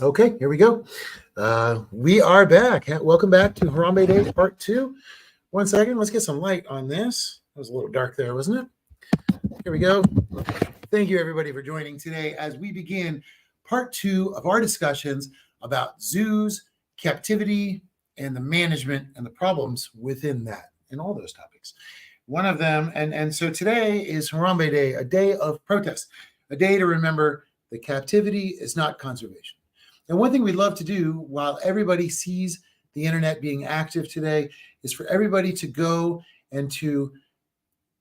Okay, here we go. We are back. Welcome back to Harambe Day Part 2. One second, let's get some light on this. It was a little dark there, wasn't it? Here we go. Thank you, everybody, for joining today as we begin Part 2 of our discussions about zoos, captivity, and the management and the problems within that, and all those topics. One of them, and so today is Harambe Day, a day of protest, a day to remember that captivity is not conservation. And one thing we'd love to do while everybody sees the internet being active today is for everybody to go and to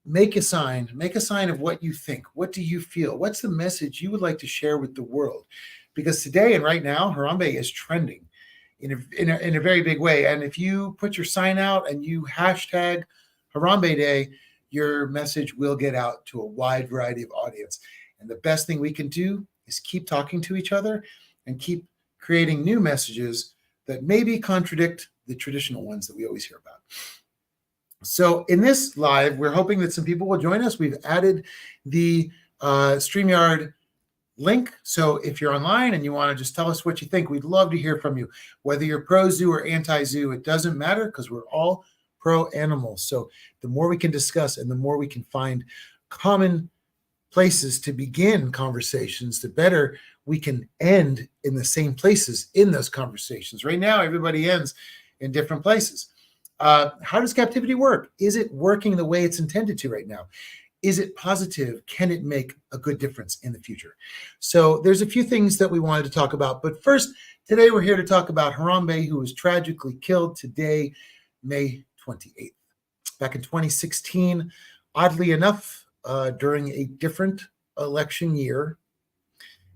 make a sign of what you think. What do you feel? What's the message you would like to share with the world? Because today and right now, Harambe is trending in a very big way. And if you put your sign out and you hashtag Harambe Day, your message will get out to a wide variety of audience. And the best thing we can do is keep talking to each other and keep creating new messages that maybe contradict the traditional ones that we always hear about. So in this live, we're hoping that some people will join us. We've added the StreamYard link. So if you're online and you want to just tell us what you think, we'd love to hear from you. Whether you're pro-zoo or anti-zoo, it doesn't matter because we're all pro-animals. So the more we can discuss and the more we can find common places to begin conversations, the better we can end in the same places in those conversations. Right now, everybody ends in different places. How does captivity work? Is it working the way it's intended to right now? Is it positive? Can it make a good difference in the future? So there's a few things that we wanted to talk about. But first, today we're here to talk about Harambe, who was tragically killed today, May 28th. Back in 2016, oddly enough, during a different election year.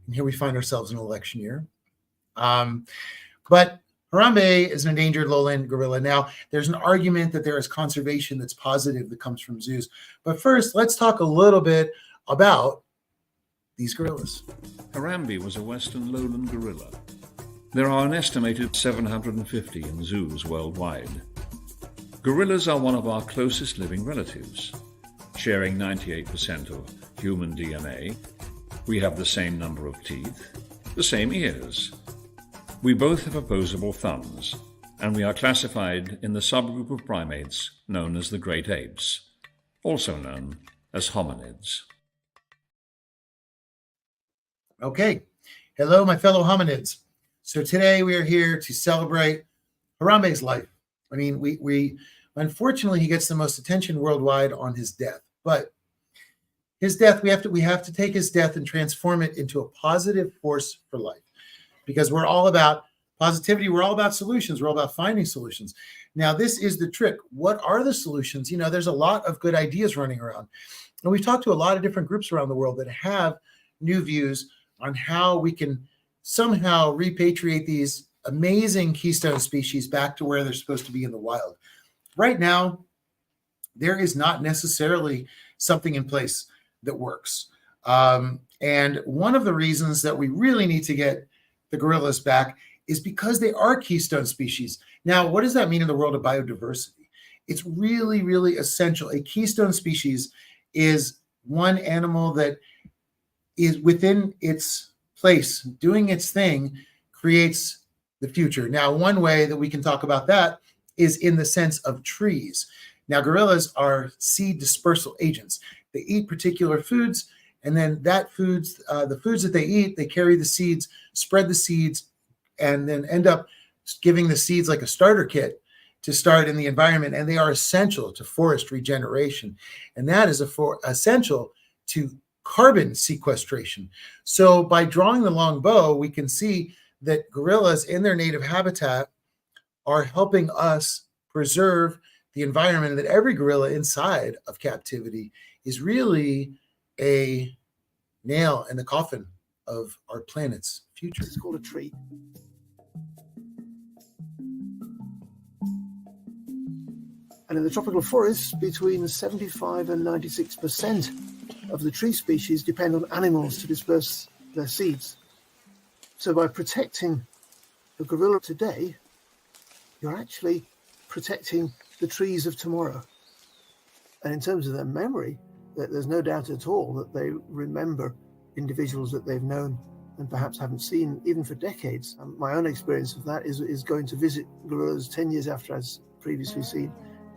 And here we find ourselves in an election year. But Harambe is an endangered lowland gorilla. Now, there's an argument that there is conservation that's positive that comes from zoos. But first, let's talk a little bit about these gorillas. Harambe was a western lowland gorilla. There are an estimated 750 in zoos worldwide. Gorillas are one of our closest living relatives. Sharing 98% of human DNA, we have the same number of teeth, the same ears. We both have opposable thumbs, and we are classified in the subgroup of primates known as the great apes, also known as hominids. Okay, hello, my fellow hominids. So today we are here to celebrate Harambe's life. I mean, we unfortunately he gets the most attention worldwide on his death, but his death we have to take his death and transform it into a positive force for life. Because we're all about positivity. We're all about solutions. We're all about finding solutions. Now, this is the trick. What are the solutions? You know, there's a lot of good ideas running around. And we've talked to a lot of different groups around the world that have new views on how we can somehow repatriate these amazing keystone species back to where they're supposed to be in the wild. Right now, there is not necessarily something in place that works. And one of the reasons that we really need to get the gorillas back is because they are keystone species. Now, what does that mean in the world of biodiversity? It's really, really essential. A keystone species is one animal that is within its place, doing its thing, creates the future. Now, one way that we can talk about that is in the sense of trees. Now, gorillas are seed dispersal agents. They eat particular foods, and then the foods that they eat, they carry the seeds, spread the seeds, and then end up giving the seeds like a starter kit to start in the environment. And they are essential to forest regeneration. And that is essential to carbon sequestration. So by drawing the long bow, we can see that gorillas in their native habitat are helping us preserve the environment, and that every gorilla inside of captivity is really a nail in the coffin of our planet's future. It's called a tree. And in the tropical forests, between 75 and 96% of the tree species depend on animals to disperse their seeds. So by protecting the gorilla today, you're actually protecting the trees of tomorrow. And in terms of their memory, there's no doubt at all that they remember individuals that they've known and perhaps haven't seen even for decades. My own experience of that is going to visit gorillas 10 years after I'd previously seen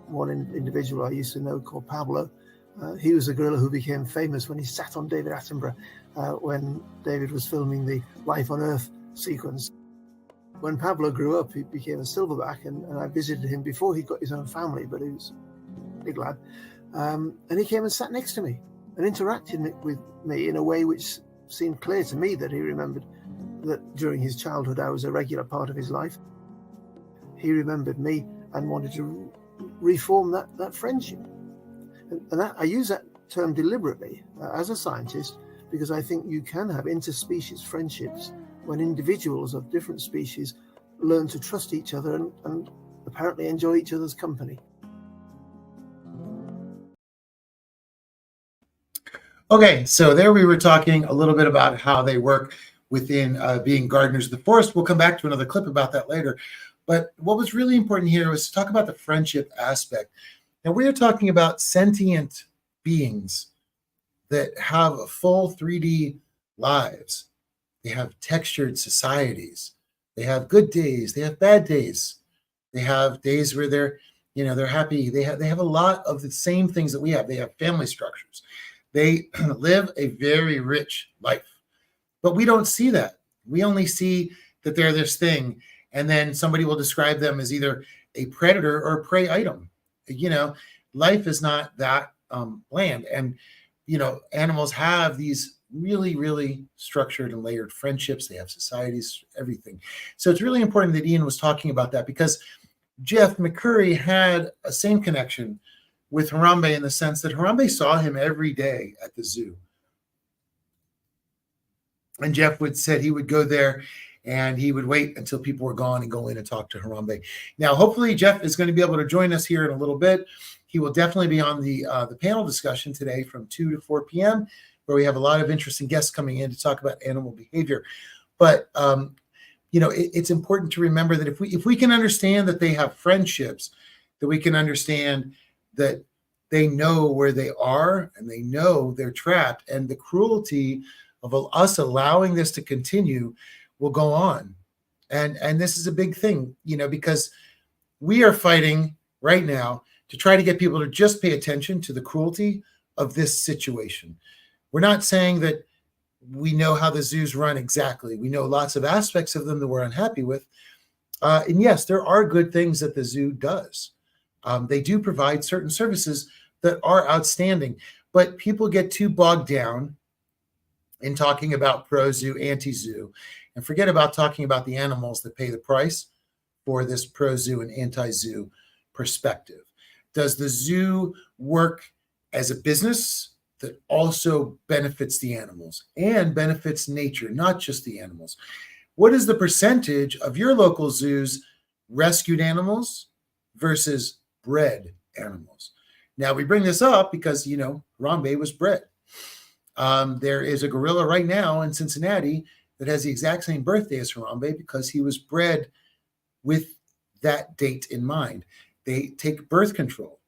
one individual I used to know called Pablo. He was a gorilla who became famous when he sat on David Attenborough when David was filming the Life on Earth sequence. When Pablo grew up, he became a silverback, and I visited him before he got his own family, but he was a big lad. And he came and sat next to me and interacted with me in a way which seemed clear to me that he remembered that during his childhood I was a regular part of his life. He remembered me and wanted to reform that friendship. And that, I use that term deliberately as a scientist, because I think you can have interspecies friendships when individuals of different species learn to trust each other and apparently enjoy each other's company. Okay, so there we were talking a little bit about how they work within being gardeners of the forest. We'll come back to another clip about that later. But what was really important here was to talk about the friendship aspect. Now, we are talking about sentient beings that have a full 3D lives. They have textured societies. They have good days. They have bad days. They have days where they're happy. They have a lot of the same things that we have. They have family structures. They live a very rich life, but we don't see that. We only see that they're this thing, and then somebody will describe them as either a predator or a prey item. Life is not that bland, and animals have these really, really structured and layered friendships. They have societies, everything. So it's really important that Ian was talking about that, because Jeff McCurry had a same connection with Harambe in the sense that Harambe saw him every day at the zoo. And Jeff said he would go there and he would wait until people were gone and go in and talk to Harambe. Now, hopefully Jeff is going to be able to join us here in a little bit. He will definitely be on the panel discussion today from 2 to 4 p.m., where we have a lot of interesting guests coming in to talk about animal behavior. But it's important to remember that if we can understand that they have friendships, that we can understand that they know where they are and they know they're trapped, and the cruelty of us allowing this to continue will go on. And this is a big thing, because we are fighting right now to try to get people to just pay attention to the cruelty of this situation. We're not saying that we know how the zoos run exactly. We know lots of aspects of them that we're unhappy with. And yes, there are good things that the zoo does. They do provide certain services that are outstanding, but people get too bogged down in talking about pro-zoo, anti-zoo, and forget about talking about the animals that pay the price for this pro-zoo and anti-zoo perspective. Does the zoo work as a business that also benefits the animals and benefits nature, not just the animals? What is the percentage of your local zoo's rescued animals versus bred animals? Now, we bring this up because, Harambe was bred. There is a gorilla right now in Cincinnati that has the exact same birthday as Harambe because he was bred with that date in mind. They take birth control.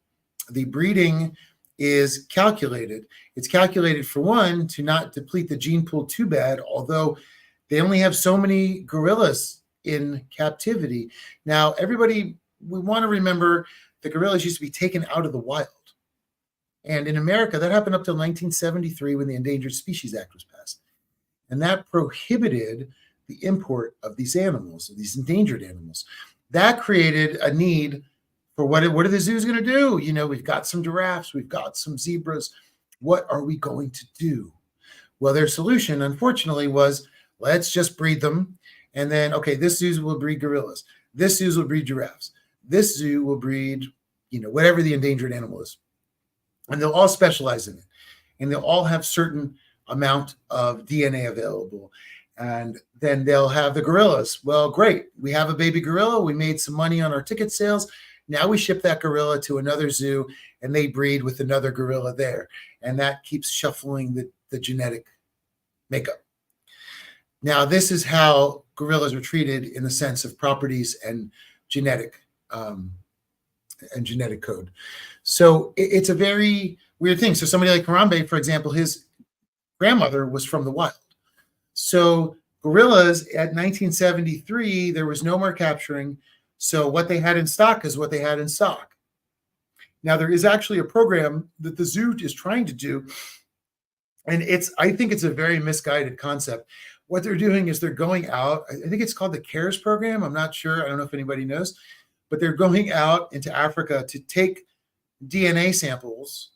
The breeding is calculated. It's calculated, for one, to not deplete the gene pool too bad, although they only have so many gorillas in captivity. Now, we want to remember the gorillas used to be taken out of the wild. And in America, that happened up till 1973 when the Endangered Species Act was passed. And that prohibited the import of these animals, these endangered animals. That created a need for what are the zoos going to do? We've got some giraffes, we've got some zebras. What are we going to do? Well, their solution, unfortunately, was let's just breed them. And then, okay, this zoo will breed gorillas. This zoo will breed giraffes. This zoo will breed, whatever the endangered animal is. And they'll all specialize in it. And they'll all have certain amount of DNA available. And then they'll have the gorillas. Well, great. We have a baby gorilla. We made some money on our ticket sales. Now we ship that gorilla to another zoo and they breed with another gorilla there. And that keeps shuffling the genetic makeup. Now, this is how gorillas are treated in the sense of properties and genetic code. So it's a very weird thing. So somebody like Harambe, for example, his grandmother was from the wild. So Gorillas at 1973, there was no more capturing. So what they had in stock is what they had in stock. Now, there is actually a program that the zoo is trying to do, and I think it's a very misguided concept. What they're doing is they're going out, I think it's called the CARES program. I'm not sure. I don't know if anybody knows, but they're going out into Africa to take DNA samples,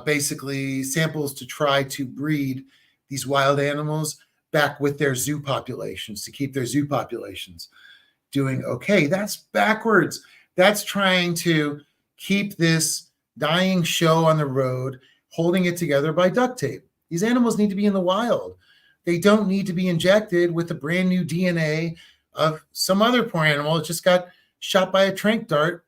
basically samples to try to breed these wild animals back with their zoo populations, to keep their zoo populations doing okay. That's backwards. That's trying to keep this dying show on the road, holding it together by duct tape. These animals need to be in the wild. They don't need to be injected with the brand new DNA of some other poor animal that just got shot by a tranq dart,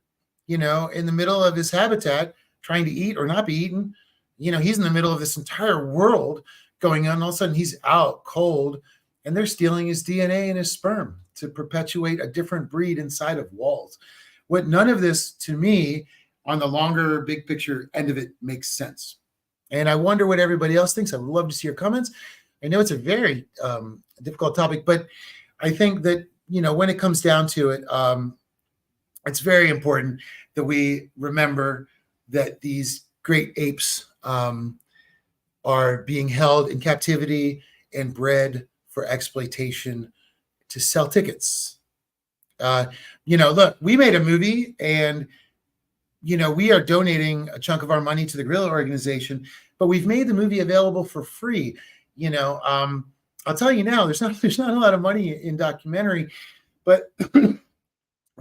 in the middle of his habitat, trying to eat or not be eaten. He's in the middle of this entire world going on. All of a sudden, he's out cold, and they're stealing his DNA and his sperm to perpetuate a different breed inside of walls. What none of this, to me, on the longer, big picture end of it, makes sense. And I wonder what everybody else thinks. I would love to see your comments. I know it's a very difficult topic, but I think that, when it comes down to it, it's very important that we remember that these great apes are being held in captivity and bred for exploitation to sell tickets. Look, we made a movie, and we are donating a chunk of our money to the Gorilla Organization, but we've made the movie available for free. I'll tell you now, there's not a lot of money in documentary, but the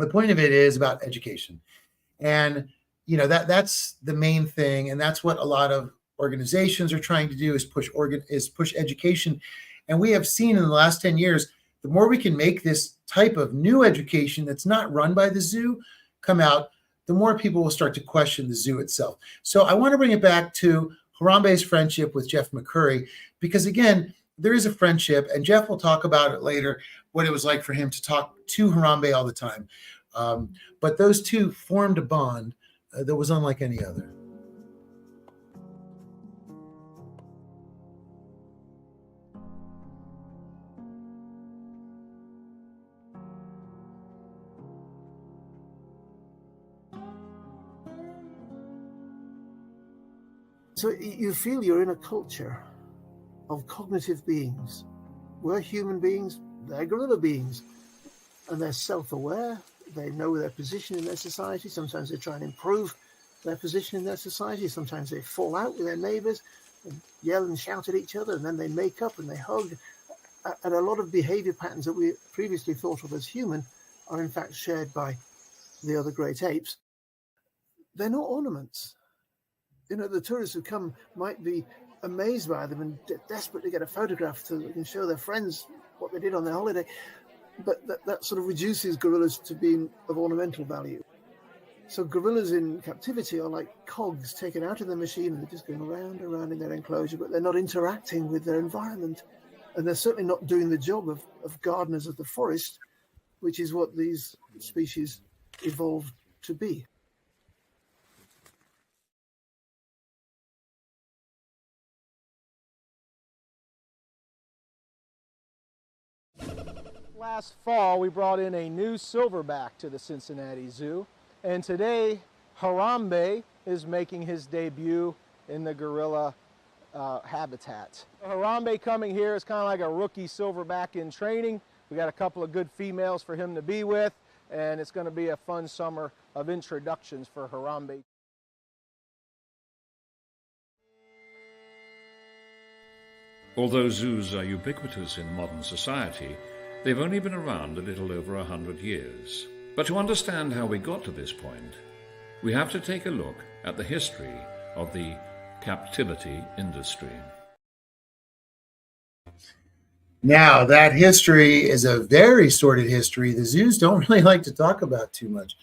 point of it is about education. And, that's the main thing. And that's what a lot of organizations are trying to do, is push education. And we have seen in the last 10 years, the more we can make this type of new education that's not run by the zoo come out, the more people will start to question the zoo itself. So I want to bring it back to Harambe's friendship with Jeff McCurry, because again, there is a friendship, and Jeff will talk about it later, what it was like for him to talk to Harambe all the time. But those two formed a bond that was unlike any other. So you feel you're in a culture of cognitive beings. We're human beings, they're gorilla beings, and they're self-aware. They know their position in their society. Sometimes they try and improve their position in their society. Sometimes they fall out with their neighbors and yell and shout at each other, and then they make up and they hug. And a lot of behavior patterns that we previously thought of as human are in fact shared by the other great apes. They're not ornaments. The tourists who come might be amazed by them and desperate to get a photograph so they can show their friends what they did on their holiday. But that sort of reduces gorillas to being of ornamental value. So gorillas in captivity are like cogs taken out of the machine, and they're just going around and around in their enclosure, but they're not interacting with their environment. And they're certainly not doing the job of gardeners of the forest, which is what these species evolved to be. Last fall, we brought in a new silverback to the Cincinnati Zoo, and today Harambe is making his debut in the gorilla habitat. Harambe coming here is kind of like a rookie silverback in training. We got a couple of good females for him to be with, and it's going to be a fun summer of introductions for Harambe. Although zoos are ubiquitous in modern society, they've only been around a little over 100 years. But to understand how we got to this point, we have to take a look at the history of the captivity industry. Now, that history is a very sordid history. The zoos don't really like to talk about too much.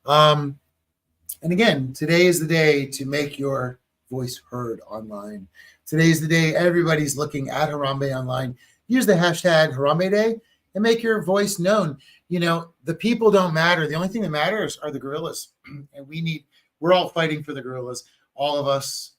And again, today is the day to make your voice heard online. Today is the day everybody's looking at Harambe online. Use the hashtag Harambe Day and make your voice known. The people don't matter. The only thing that matters are the gorillas. And we're all fighting for the gorillas. All of us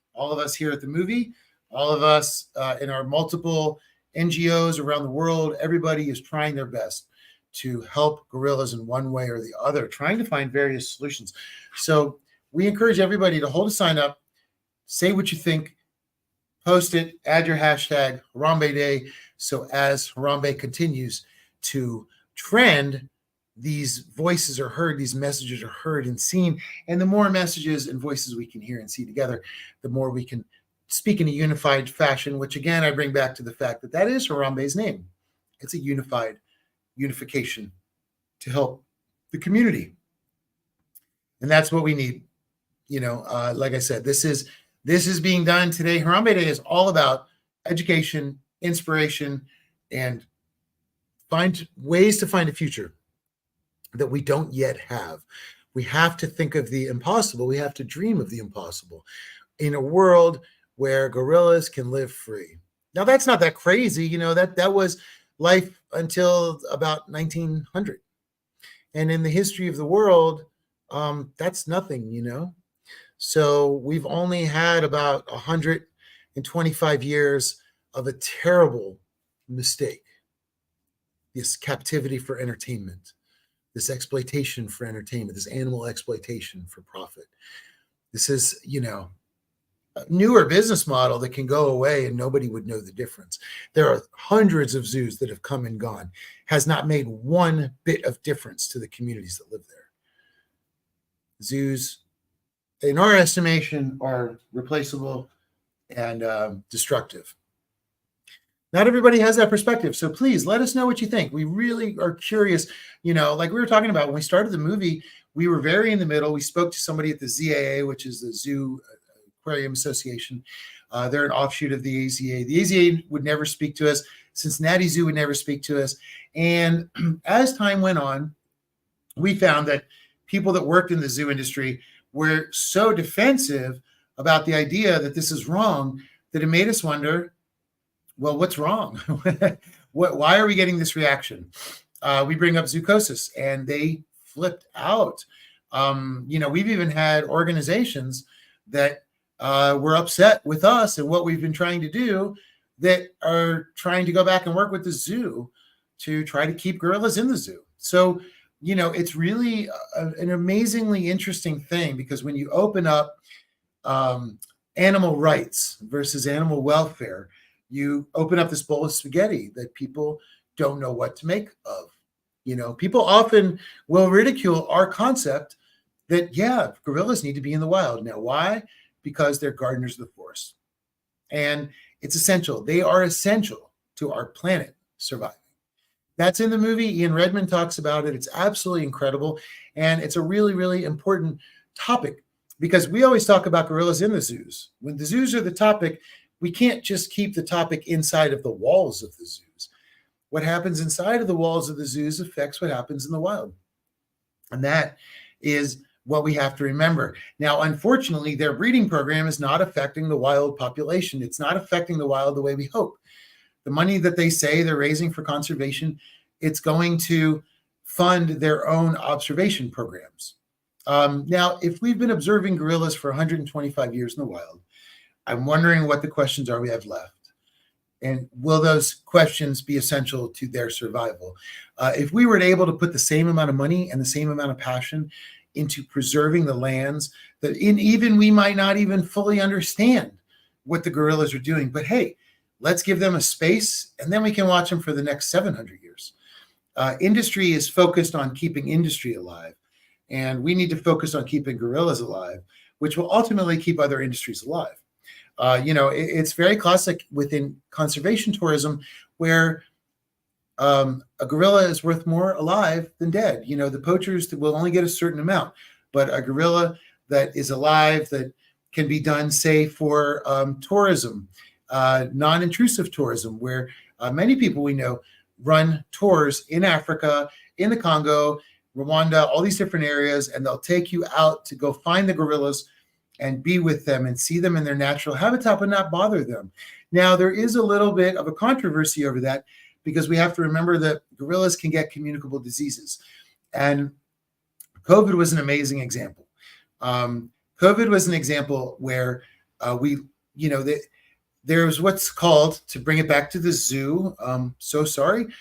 here at the movie, all of us in our multiple NGOs around the world, everybody is trying their best to help gorillas in one way or the other, trying to find various solutions. So we encourage everybody to hold a sign up, say what you think, post it, add your hashtag Harambe Day. So as Harambe continues to trend, these voices are heard, these messages are heard and seen. And the more messages and voices we can hear and see together, the more we can speak in a unified fashion, which again, I bring back to the fact that that is Harambe's name. It's a unification to help the community. And that's what we need. Like I said, this is being done today. Harambe Day is all about education, inspiration, and find ways to find a future that we don't yet have. We have to think of the impossible. We have to dream of the impossible in a world where gorillas can live free. Now, that's not that crazy. That was life until about 1900. And in the history of the world, that's nothing. So we've only had about 125 years of a terrible mistake. This captivity for entertainment, this exploitation for entertainment, this animal exploitation for profit. This is, a newer business model that can go away and nobody would know the difference. There are hundreds of zoos that have come and gone, has not made one bit of difference to the communities that live there. Zoos, in our estimation, are replaceable and destructive. Not everybody has that perspective. So please let us know what you think. We really are curious. Like we were talking about when we started the movie, we were very in the middle. We spoke to somebody at the ZAA, which is the Zoo Aquarium Association. They're an offshoot of the AZA. The AZA would never speak to us. Cincinnati Zoo would never speak to us. And as time went on, we found that people that worked in the zoo industry were so defensive about the idea that this is wrong that it made us wonder, well, what's wrong? Why are we getting this reaction? We bring up zoocosis and they flipped out. We've even had organizations that were upset with us and what we've been trying to do that are trying to go back and work with the zoo to try to keep gorillas in the zoo. So, it's really an amazingly interesting thing, because when you open up animal rights versus animal welfare, you open up this bowl of spaghetti that people don't know what to make of. People often will ridicule our concept that, yeah, gorillas need to be in the wild. Now, why? Because they're gardeners of the forest. And it's essential. They are essential to our planet surviving. That's in the movie. Ian Redmond talks about it. It's absolutely incredible. And it's a really, really important topic, because we always talk about gorillas in the zoos. When the zoos are the topic, we can't just keep the topic inside of the walls of the zoos. What happens inside of the walls of the zoos affects what happens in the wild. And that is what we have to remember. Now, unfortunately, their breeding program is not affecting the wild population. It's not affecting the wild the way we hope. The money that they say they're raising for conservation, it's going to fund their own observation programs. Now, if we've been observing gorillas for 125 years in the wild, I'm wondering what the questions are we have left. And will those questions be essential to their survival? If we were able to put the same amount of money and the same amount of passion into preserving the lands that even we might not even fully understand what the gorillas are doing, but hey, let's give them a space and then we can watch them for the next 700 years. Industry is focused on keeping industry alive, and we need to focus on keeping gorillas alive, which will ultimately keep other industries alive. It's very classic within conservation tourism where a gorilla is worth more alive than dead. The poachers will only get a certain amount, but a gorilla that is alive, that can be done, say, for tourism, non-intrusive tourism, where many people we know run tours in Africa, in the Congo, Rwanda, all these different areas, and they'll take you out to go find the gorillas and be with them and see them in their natural habitat, but not bother them. Now, there is a little bit of a controversy over that, because we have to remember that gorillas can get communicable diseases. And COVID was an amazing example. COVID was an example where the there's what's called, to bring it back to the zoo, zoonotic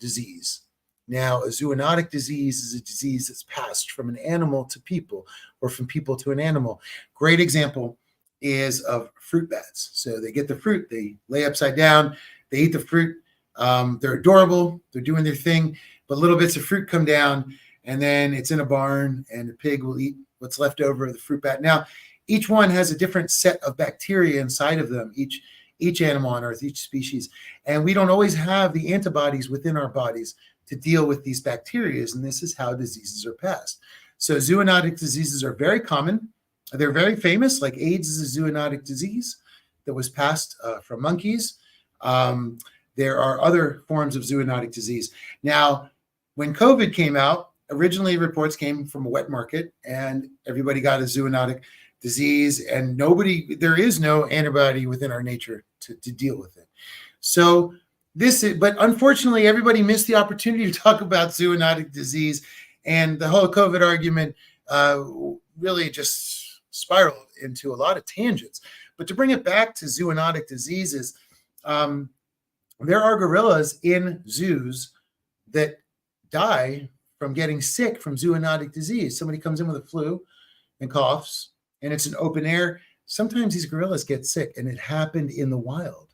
disease. Now, a zoonotic disease is a disease that's passed from an animal to people or from people to an animal. Great example is of fruit bats. So they get the fruit, they lay upside down, they eat the fruit. They're adorable, they're doing their thing, but little bits of fruit come down, and then it's in a barn, and the pig will eat what's left over of the fruit bat. Now, each one has a different set of bacteria inside of them, each animal on Earth, each species. And we don't always have the antibodies within our bodies to deal with these bacteria, and this is how diseases are passed. So zoonotic diseases are very common. They're very famous, like AIDS is a zoonotic disease that was passed from monkeys. There are other forms of zoonotic disease. Now, when COVID came out, originally reports came from a wet market, and everybody got a zoonotic disease, and there is no antibody within our nature to deal with it. So but unfortunately, everybody missed the opportunity to talk about zoonotic disease, and the whole COVID argument really just spiraled into a lot of tangents. But to bring it back to zoonotic diseases, there are gorillas in zoos that die from getting sick from zoonotic disease. Somebody comes in with a flu and coughs, and it's an open air. Sometimes these gorillas get sick, and it happened in the wild.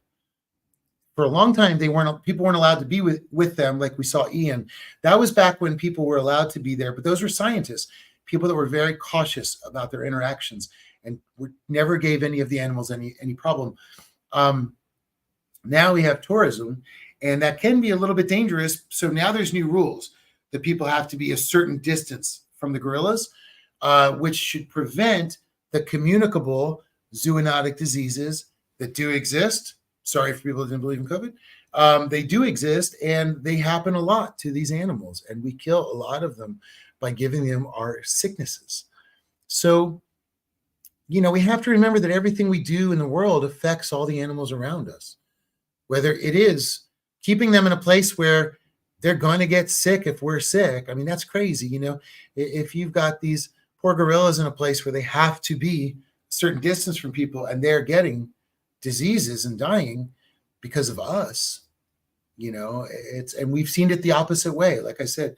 For a long time, people weren't allowed to be with them, like we saw Ian. That was back when people were allowed to be there, but those were scientists, people that were very cautious about their interactions and never gave any of the animals any problem. Now we have tourism, and that can be a little bit dangerous. So now there's new rules that people have to be a certain distance from the gorillas, which should prevent the communicable zoonotic diseases that do exist. Sorry for people that didn't believe in COVID. They do exist, and they happen a lot to these animals, and we kill a lot of them by giving them our sicknesses. So, we have to remember that everything we do in the world affects all the animals around us, whether it is keeping them in a place where they're going to get sick if we're sick. I mean, that's crazy. If you've got these poor gorillas in a place where they have to be a certain distance from people, and they're getting diseases and dying because of us, and we've seen it the opposite way. Like I said,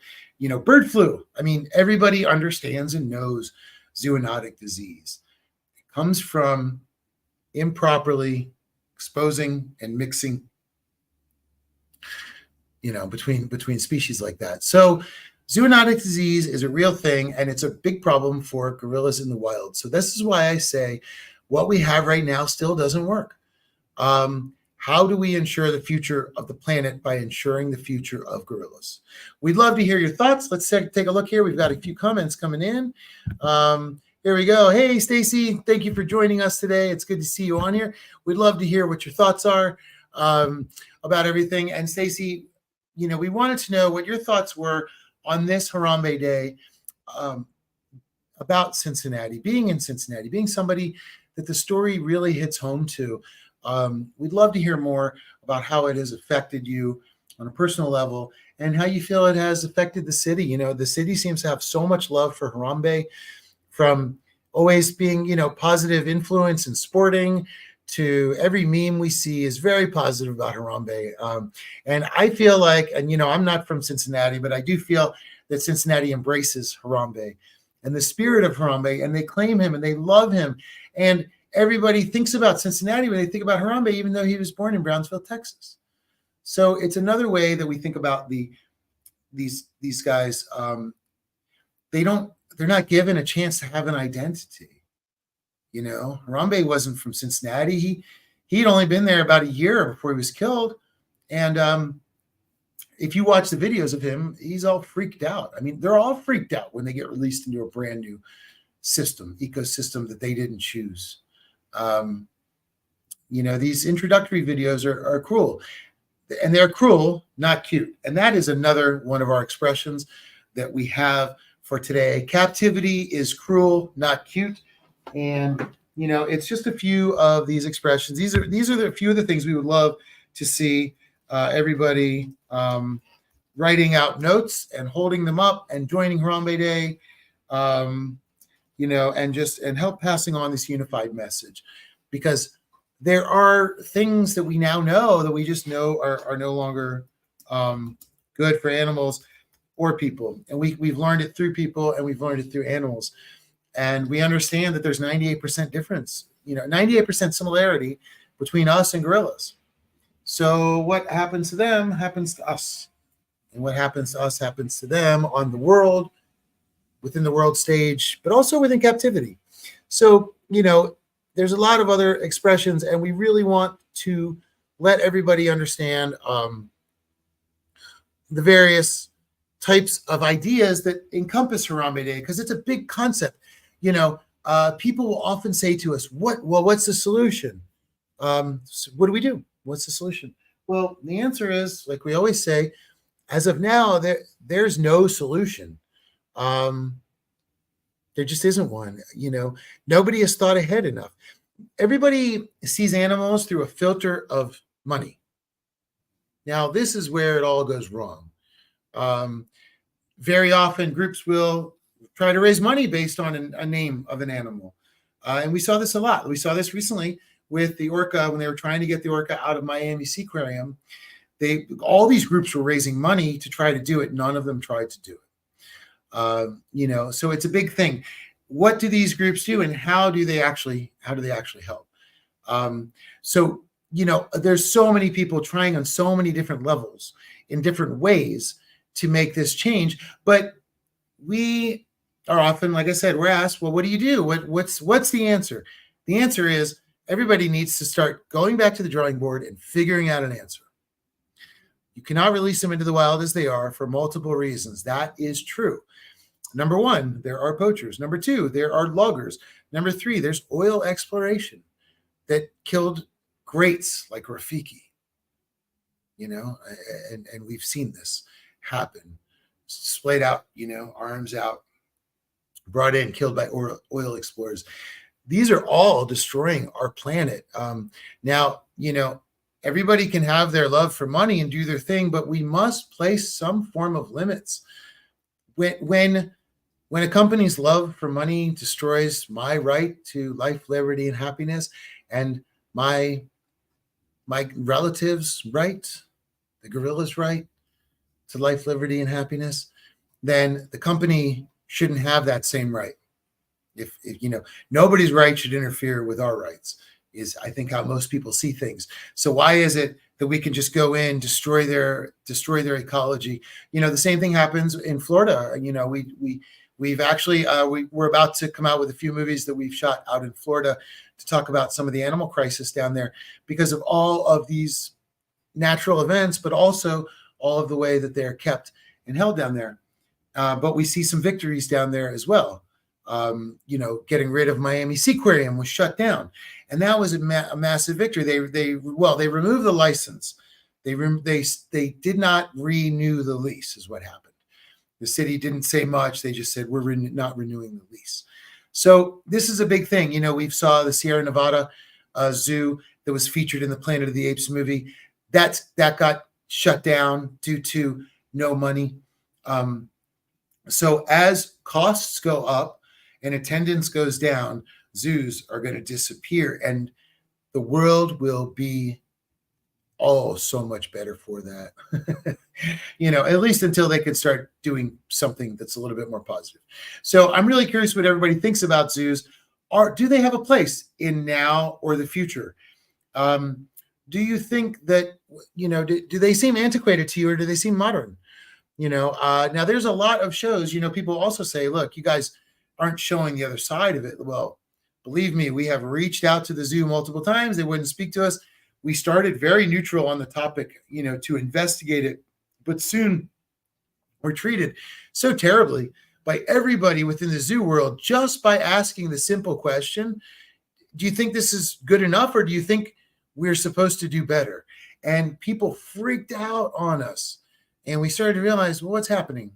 bird flu. I mean, everybody understands and knows zoonotic disease. It comes from improperly exposing and mixing, between species like that. So zoonotic disease is a real thing, and it's a big problem for gorillas in the wild. So this is why I say what we have right now still doesn't work. How do we ensure the future of the planet by ensuring the future of gorillas? We'd love to hear your thoughts. Let's take a look here. We've got a few comments coming in. Here we go. Hey, Stacy, thank you for joining us today. It's good to see you on here. We'd love to hear what your thoughts are about everything. And Stacy, we wanted to know what your thoughts were on this Harambe Day about Cincinnati, being in Cincinnati, being somebody that the story really hits home to. We'd love to hear more about how it has affected you on a personal level and how you feel it has affected the city. The city seems to have so much love for Harambe, from always being, positive influence in sporting, to every meme we see is very positive about Harambe. And I feel like, and I'm not from Cincinnati, but I do feel that Cincinnati embraces Harambe and the spirit of Harambe, and they claim him and they love him. And everybody thinks about Cincinnati when they think about Harambe, even though he was born in Brownsville, Texas. So it's another way that we think about these guys. They're not given a chance to have an identity. Harambe wasn't from Cincinnati. He'd only been there about a year before he was killed. And if you watch the videos of him, he's all freaked out. I mean, they're all freaked out when they get released into a brand new ecosystem that they didn't choose. These introductory videos are cruel, and they're cruel, not cute. And that is another one of our expressions that we have for today. Captivity is cruel, not cute. And, it's just a few of these expressions. These are the few of the things we would love to see everybody writing out notes and holding them up and joining Harambe Day, and help passing on this unified message. Because there are things that we now know that we just know are no longer good for animals or people. And we've learned it through people, and we've learned it through animals. And we understand that there's 98% difference, 98% similarity between us and gorillas. So what happens to them happens to us. And what happens to us happens to them on the world, within the world stage, but also within captivity. So, there's a lot of other expressions, and we really want to let everybody understand the various types of ideas that encompass Harambe Day, because it's a big concept. People will often say to us, what's the solution? So what do we do? What's the solution? Well, the answer is, like we always say, as of now, there's no solution. There just isn't one. Nobody has thought ahead enough. Everybody sees animals through a filter of money. Now, this is where it all goes wrong. Very often, groups will try to raise money based on a name of an animal. And we saw this a lot. We saw this recently with the orca when they were trying to get the orca out of Miami Seaquarium. All these groups were raising money to try to do it. None of them tried to do it. So it's a big thing. What do these groups do, and how do they actually help? There's so many people trying on so many different levels in different ways to make this change. But we are often, like I said, we're asked, well, what do you do? What's the answer? The answer is everybody needs to start going back to the drawing board and figuring out an answer. You cannot release them into the wild as they are for multiple reasons. That is true. Number one, there are poachers. Number two, there are loggers. Number three, there's oil exploration that killed greats like Rafiki. And we've seen this happen. Splayed out, arms out, brought in, killed by oil explorers. These are all destroying our planet. Now, everybody can have their love for money and do their thing, but we must place some form of limits. When a company's love for money destroys my right to life, liberty, and happiness, and my relatives' right, the gorilla's right to life, liberty, and happiness, then the company shouldn't have that same right. If nobody's right should interfere with our rights, is I think how most people see things. So why is it that we can just go in, destroy their ecology? The same thing happens in Florida. We've actually we're about to come out with a few movies that we've shot out in Florida to talk about some of the animal crisis down there because of all of these natural events, but also all of the way that they're kept and held down there. But we see some victories down there as well. Getting rid of Miami Seaquarium was shut down, and that was a massive victory. They removed the license. They did not renew the lease, is what happened. The city didn't say much. They just said we're not renewing the lease. So this is a big thing. We saw the Sierra Nevada zoo that was featured in the Planet of the Apes movie. That got shut down due to no money. So as costs go up and attendance goes down, zoos are going to disappear, and the world will be so much better for that. At least until they could start doing something that's a little bit more positive. So I'm really curious what everybody thinks about zoos. Do they have a place in now or the future? Do you think that, do they seem antiquated to you, or do they seem modern? Now there's a lot of shows, people also say, look, you guys aren't showing the other side of it. Well, believe me, we have reached out to the zoo multiple times. They wouldn't speak to us. We started very neutral on the topic, to investigate it, but soon we're treated so terribly by everybody within the zoo world just by asking the simple question, do you think this is good enough, or do you think we're supposed to do better? And people freaked out on us. And we started to realize, well, what's happening?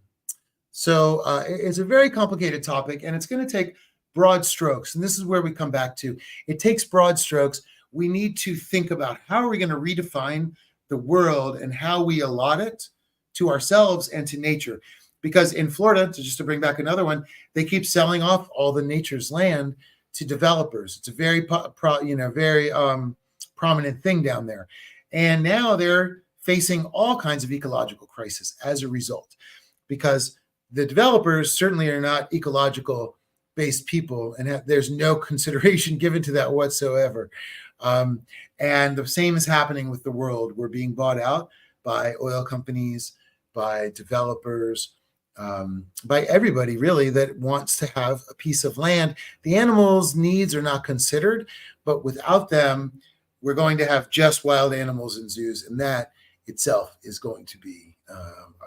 So it's a very complicated topic, and it's going to take broad strokes. And this is where we come back to. It takes broad strokes. We need to think about how are we going to redefine the world and how we allot it to ourselves and to nature. Because in Florida, just to bring back another one, they keep selling off all the nature's land to developers. It's a very prominent thing down there. And now they're facing all kinds of ecological crisis as a result, because the developers certainly are not ecological based people, and there's no consideration given to that whatsoever. And the same is happening with the world. We're being bought out by oil companies, by developers, by everybody really that wants to have a piece of land. The animals' needs are not considered, but without them, we're going to have just wild animals in zoos, and that itself is going to be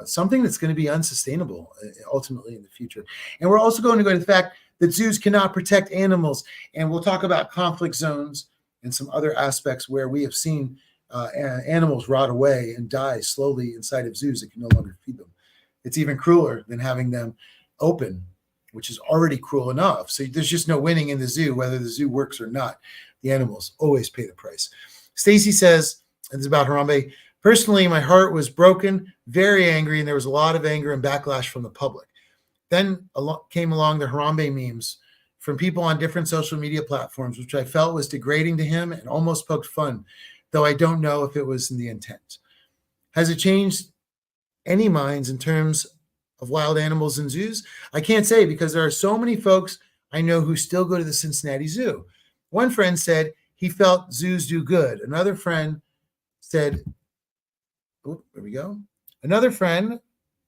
something that's going to be unsustainable ultimately in the future. And we're also going to go to the fact that zoos cannot protect animals, and we'll talk about conflict zones and some other aspects where we have seen animals rot away and die slowly inside of zoos that can no longer feed them. It's even crueler than having them open, which is already cruel enough. So there's just no winning in the zoo, whether the zoo works or not. The animals always pay the price. Stacy says, and this is about Harambe, personally, my heart was broken, very angry, and there was a lot of anger and backlash from the public. Then came along the Harambe memes from people on different social media platforms, which I felt was degrading to him and almost poked fun, though I don't know if it was in the intent. Has it changed any minds in terms of wild animals in zoos? I can't say, because there are so many folks I know who still go to the Cincinnati Zoo. One friend said he felt zoos do good. Another friend said, oh, there we go. Another friend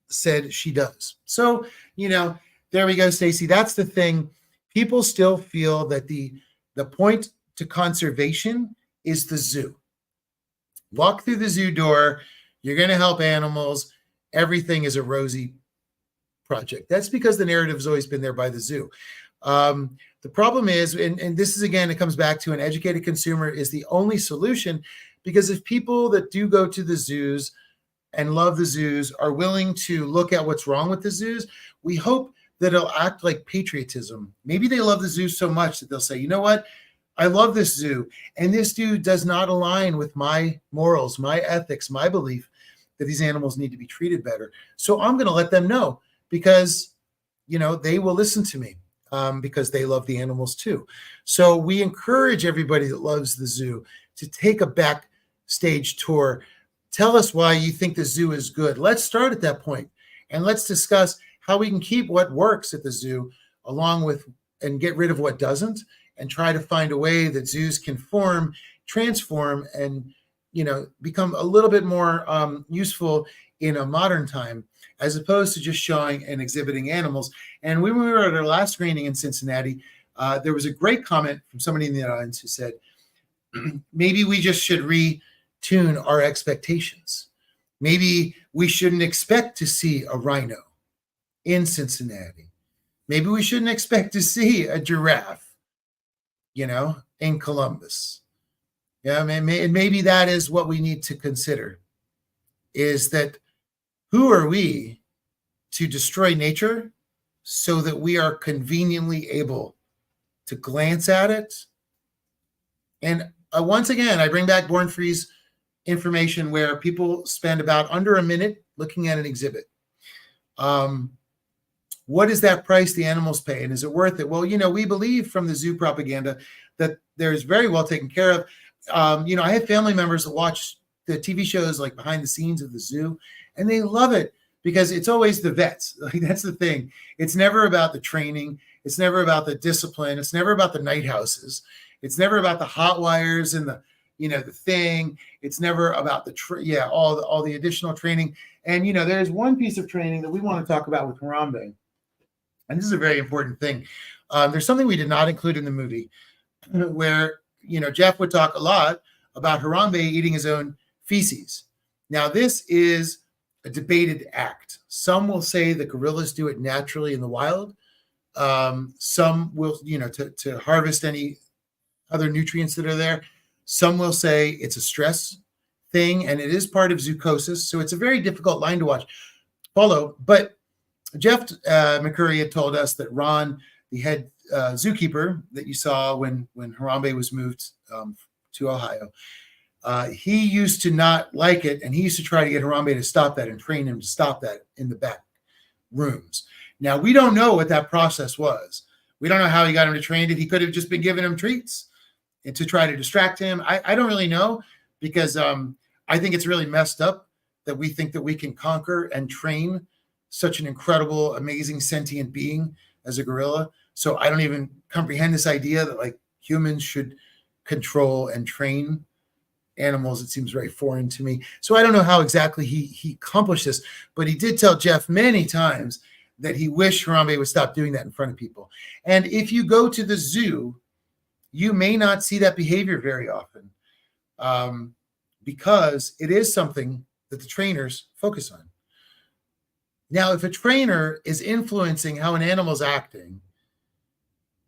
said she does. So, there we go, Stacy. That's the thing. People still feel that the point to conservation is the zoo. Walk through the zoo door, you're going to help animals. Everything is a rosy project. That's because the narrative has always been there by the zoo. The problem is, and this is, again, it comes back to an educated consumer is the only solution, because if people that do go to the zoos and love the zoos are willing to look at what's wrong with the zoos, we hope that it'll act like patriotism. Maybe they love the zoo so much that they'll say, you know what? I love this zoo, and this zoo does not align with my morals, my ethics, my belief that these animals need to be treated better. So I'm going to let them know, because, they will listen to me because they love the animals too. So we encourage everybody that loves the zoo to take a backstage tour. Tell us why you think the zoo is good. Let's start at that point, and let's discuss how we can keep what works at the zoo along with and get rid of what doesn't, and try to find a way that zoos can transform, and become a little bit more useful in a modern time, as opposed to just showing and exhibiting animals. And when we were at our last screening in Cincinnati, there was a great comment from somebody in the audience who said, maybe we just should retune our expectations. Maybe we shouldn't expect to see a rhino in Cincinnati. Maybe we shouldn't expect to see a giraffe, in Columbus. Yeah, maybe that is what we need to consider, is that who are we to destroy nature so that we are conveniently able to glance at it? And once again, I bring back Born Free's information, where people spend about under a minute looking at an exhibit. What is that price the animals pay, and is it worth it? Well, we believe from the zoo propaganda that there's very well taken care of. I have family members that watch the TV shows like behind the scenes of the zoo, and they love it because it's always the vets. Like, that's the thing. It's never about the training. It's never about the discipline. It's never about the night houses. It's never about the hot wires and the thing. It's never about all the additional training. And, there's one piece of training that we want to talk about with Harambe. And this is a very important thing. There's something we did not include in the movie where, Jeff would talk a lot about Harambe eating his own feces. Now, this is a debated act. Some will say the gorillas do it naturally in the wild. Some will, to harvest any other nutrients that are there. Some will say it's a stress thing, and it is part of zoochosis. So it's a very difficult line to follow. But Jeff McCurry had told us that Ron, the head zookeeper that you saw when Harambe was moved to Ohio, he used to not like it, and he used to try to get Harambe to stop that and train him to stop that in the back rooms. Now, we don't know what that process was. We don't know how he got him to train it. He could have just been giving him treats to try to distract him. I don't really know, because I think it's really messed up that we think that we can conquer and train such an incredible, amazing sentient being as a gorilla. So I don't even comprehend this idea that like humans should control and train animals. It seems very foreign to me. So I don't know how exactly he accomplished this, but he did tell Jeff many times that he wished Harambe would stop doing that in front of people. And if you go to the zoo, you may not see that behavior very often, because it is something that the trainers focus on. Now, if a trainer is influencing how an animal's acting,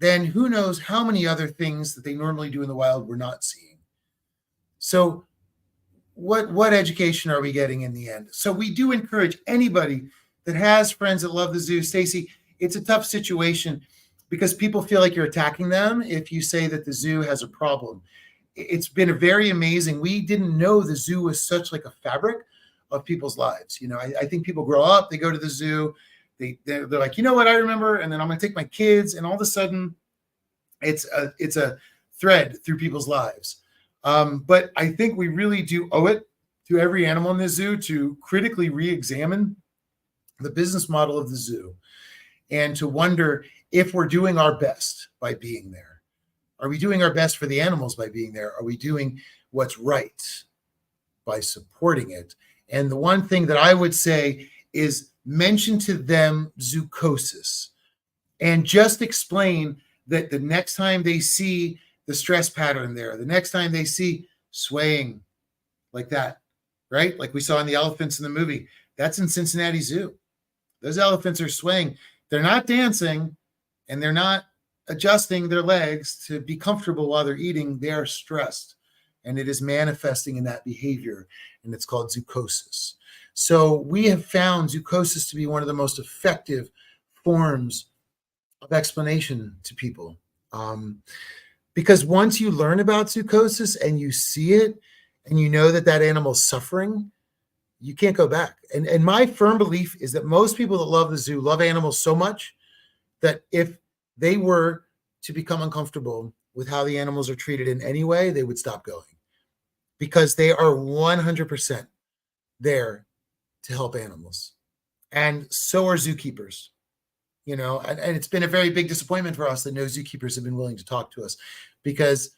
then who knows how many other things that they normally do in the wild we're not seeing. So what education are we getting in the end? So we do encourage anybody that has friends that love the zoo. Stacy, it's a tough situation because people feel like you're attacking them if you say that the zoo has a problem. It's been a very amazing. We didn't know the zoo was such like a fabric of people's lives. You know, I think people grow up, they go to the zoo, they're like, you know what, I remember, and then I'm going to take my kids, and all of a sudden, it's a thread through people's lives. But I think we really do owe it to every animal in the zoo to critically re-examine the business model of the zoo and to wonder if we're doing our best by being there. Are we doing our best for the animals by being there? Are we doing what's right by supporting it? And the one thing that I would say is mention to them zoochosis and just explain that the next time they see the stress pattern there, the next time they see swaying like that, right? Like we saw in the elephants in the movie, that's in Cincinnati Zoo. Those elephants are swaying. They're not dancing and they're not adjusting their legs to be comfortable while they're eating. They are stressed, and it is manifesting in that behavior, and it's called zoochosis. So we have found zoochosis to be one of the most effective forms of explanation to people. Because once you learn about zoochosis and you see it and you know that that animal's suffering, you can't go back. And my firm belief is that most people that love the zoo love animals so much that if they were to become uncomfortable with how the animals are treated in any way, they would stop going, because they are 100% there to help animals. And so are zookeepers. You know, and it's been a very big disappointment for us that no zookeepers have been willing to talk to us, because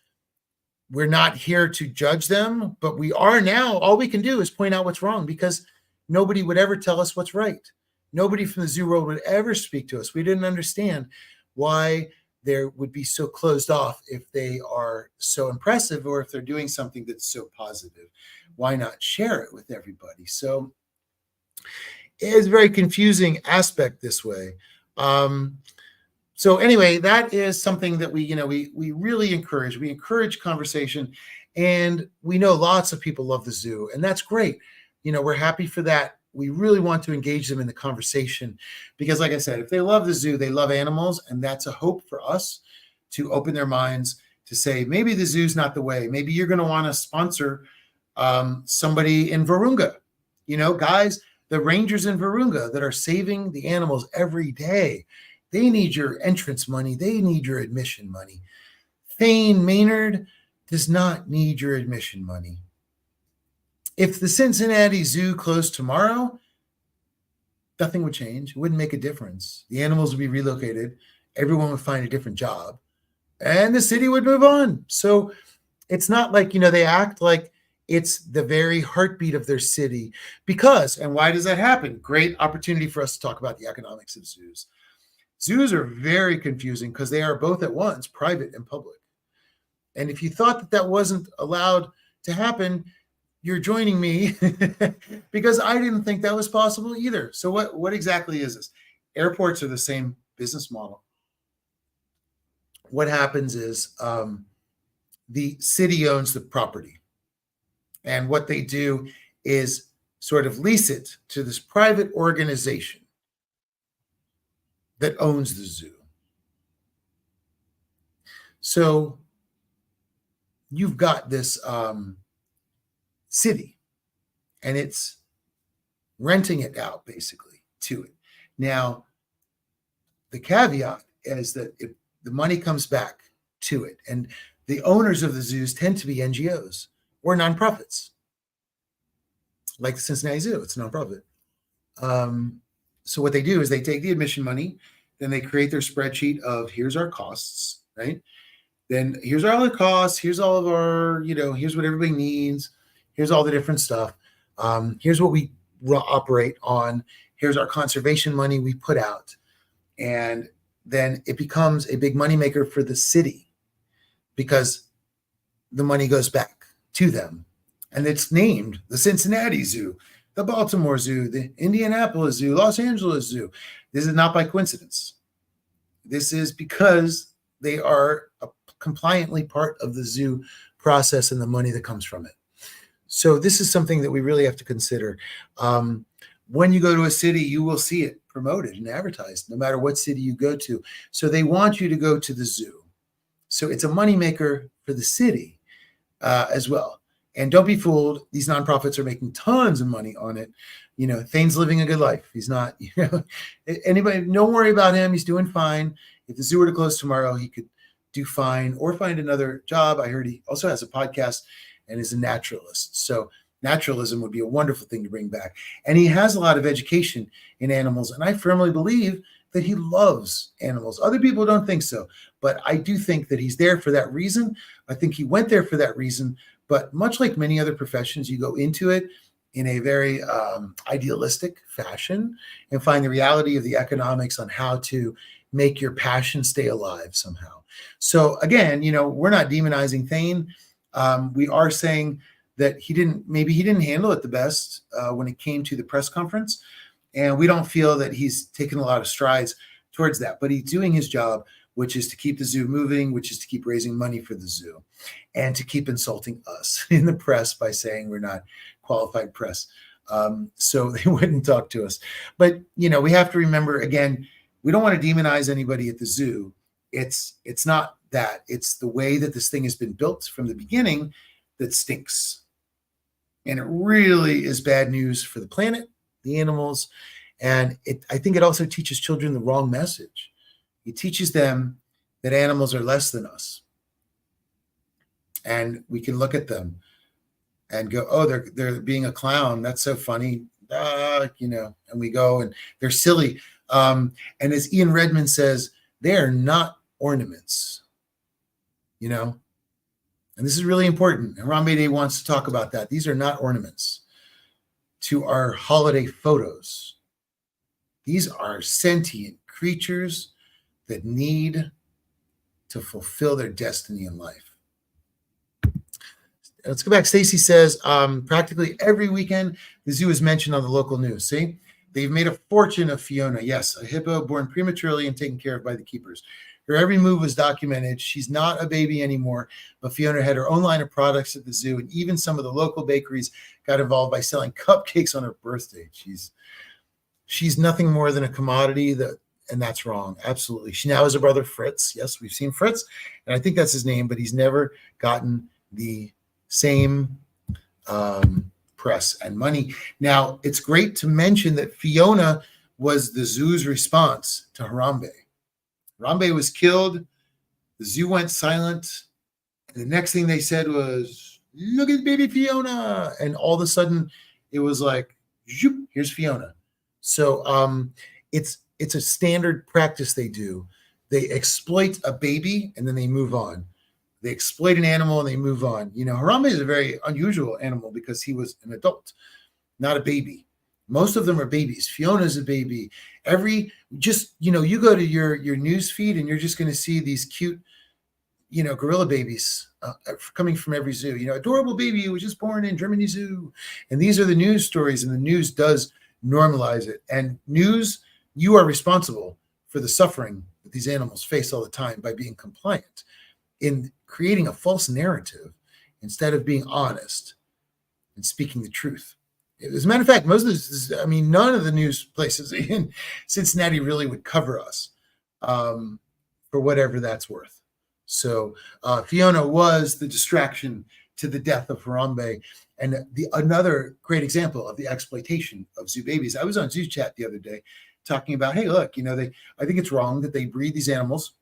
we're not here to judge them, but we are now. All we can do is point out what's wrong, because nobody would ever tell us what's right. Nobody from the zoo world would ever speak to us. We didn't understand why they would be so closed off if they are so impressive, or if they're doing something that's so positive. Why not share it with everybody? So it's a very confusing aspect this way. So anyway, that is something that we really encourage. We encourage conversation, and we know lots of people love the zoo, and that's great. You know, we're happy for that. We really want to engage them in the conversation, because like I said, if they love the zoo, they love animals, and that's a hope for us to open their minds to say, maybe the zoo's not the way. Maybe you're going to want to sponsor somebody in Virunga, you know, guys, the rangers in Virunga that are saving the animals every day. They need your entrance money. They need your admission money. Thane Maynard does not need your admission money. If the Cincinnati Zoo closed tomorrow, nothing would change. It wouldn't make a difference. The animals would be relocated. Everyone would find a different job, and the city would move on. So it's not like, you know, they act like it's the very heartbeat of their city. Because, and why does that happen? Great opportunity for us to talk about the economics of zoos. Zoos are very confusing because they are both at once private and public. And if you thought that that wasn't allowed to happen, you're joining me because I didn't think that was possible either. So what exactly is this? Airports are the same business model. What happens is the city owns the property. And what they do is sort of lease it to this private organization that owns the zoo. So you've got this city, and it's renting it out basically to it. Now, the caveat is that if the money comes back to it, and the owners of the zoos tend to be NGOs or nonprofits, like the Cincinnati Zoo. It's a nonprofit. So what they do is they take the admission money, then they create their spreadsheet of here's our costs, right? Then here's all our costs, here's all of our, here's what everybody needs, here's all the different stuff. Here's what we operate on, here's our conservation money we put out. And then it becomes a big moneymaker for the city because the money goes back to them. And it's named the Cincinnati Zoo, the Baltimore Zoo, the Indianapolis Zoo, Los Angeles Zoo. This is not by coincidence. This is because they are a compliantly part of the zoo process and the money that comes from it. So this is something that we really have to consider. When you go to a city, you will see it promoted and advertised, no matter what city you go to. So they want you to go to the zoo. So it's a moneymaker for the city as well. And don't be fooled. These nonprofits are making tons of money on it. Thane's living a good life. He's not, anybody, don't worry about him. He's doing fine. If the zoo were to close tomorrow, he could do fine or find another job. I heard he also has a podcast and is a naturalist. So naturalism would be a wonderful thing to bring back. And he has a lot of education in animals. And I firmly believe that he loves animals. Other people don't think so, but I do think that he's there for that reason. I think he went there for that reason. But much like many other professions, you go into it in a very idealistic fashion and find the reality of the economics on how to make your passion stay alive somehow. So again, we're not demonizing Thane. We are saying that maybe he didn't handle it the best when it came to the press conference. And we don't feel that he's taken a lot of strides towards that, but he's doing his job, which is to keep the zoo moving, which is to keep raising money for the zoo and to keep insulting us in the press by saying we're not qualified press. So they wouldn't talk to us. But, we have to remember, again, we don't want to demonize anybody at the zoo. It's not that. It's the way that this thing has been built from the beginning that stinks. And it really is bad news for the planet, the animals. And I think it also teaches children the wrong message. It teaches them that animals are less than us. And we can look at them and go, oh, they're being a clown. That's so funny. And we go and they're silly. And as Ian Redmond says, they are not ornaments, and this is really important. Harambe Day wants to talk about that. These are not ornaments to our holiday photos. These are sentient creatures that need to fulfill their destiny in life. Let's go back. Stacy says, practically every weekend, the zoo is mentioned on the local news. See, they've made a fortune of Fiona. Yes, a hippo born prematurely and taken care of by the keepers. Her every move was documented. She's not a baby anymore, but Fiona had her own line of products at the zoo, and even some of the local bakeries got involved by selling cupcakes on her birthday. She's nothing more than a commodity, and that's wrong. Absolutely. She now has a brother, Fritz. Yes, we've seen Fritz, and I think that's his name, but he's never gotten the same press and money. Now, it's great to mention that Fiona was the zoo's response to Harambe. Harambe was killed. The zoo went silent. And the next thing they said was, look at baby Fiona. And all of a sudden, it was like, zoop, here's Fiona. So it's a standard practice they do. They exploit a baby, and then they move on. They exploit an animal, and they move on. Harambe is a very unusual animal because he was an adult, not a baby. Most of them are babies. Fiona's a baby. You go to your news feed and you're just going to see these cute, gorilla babies coming from every zoo. Adorable baby who was just born in Germany Zoo. And these are the news stories, and the news does normalize it. And news, you are responsible for the suffering that these animals face all the time by being compliant in creating a false narrative instead of being honest and speaking the truth. As a matter of fact, most of this, none of the news places in Cincinnati really would cover us for whatever that's worth. So Fiona was the distraction to the death of Harambe, and another great example of the exploitation of zoo babies. I was on Zoo Chat the other day talking about, hey, look, I think it's wrong that they breed these animals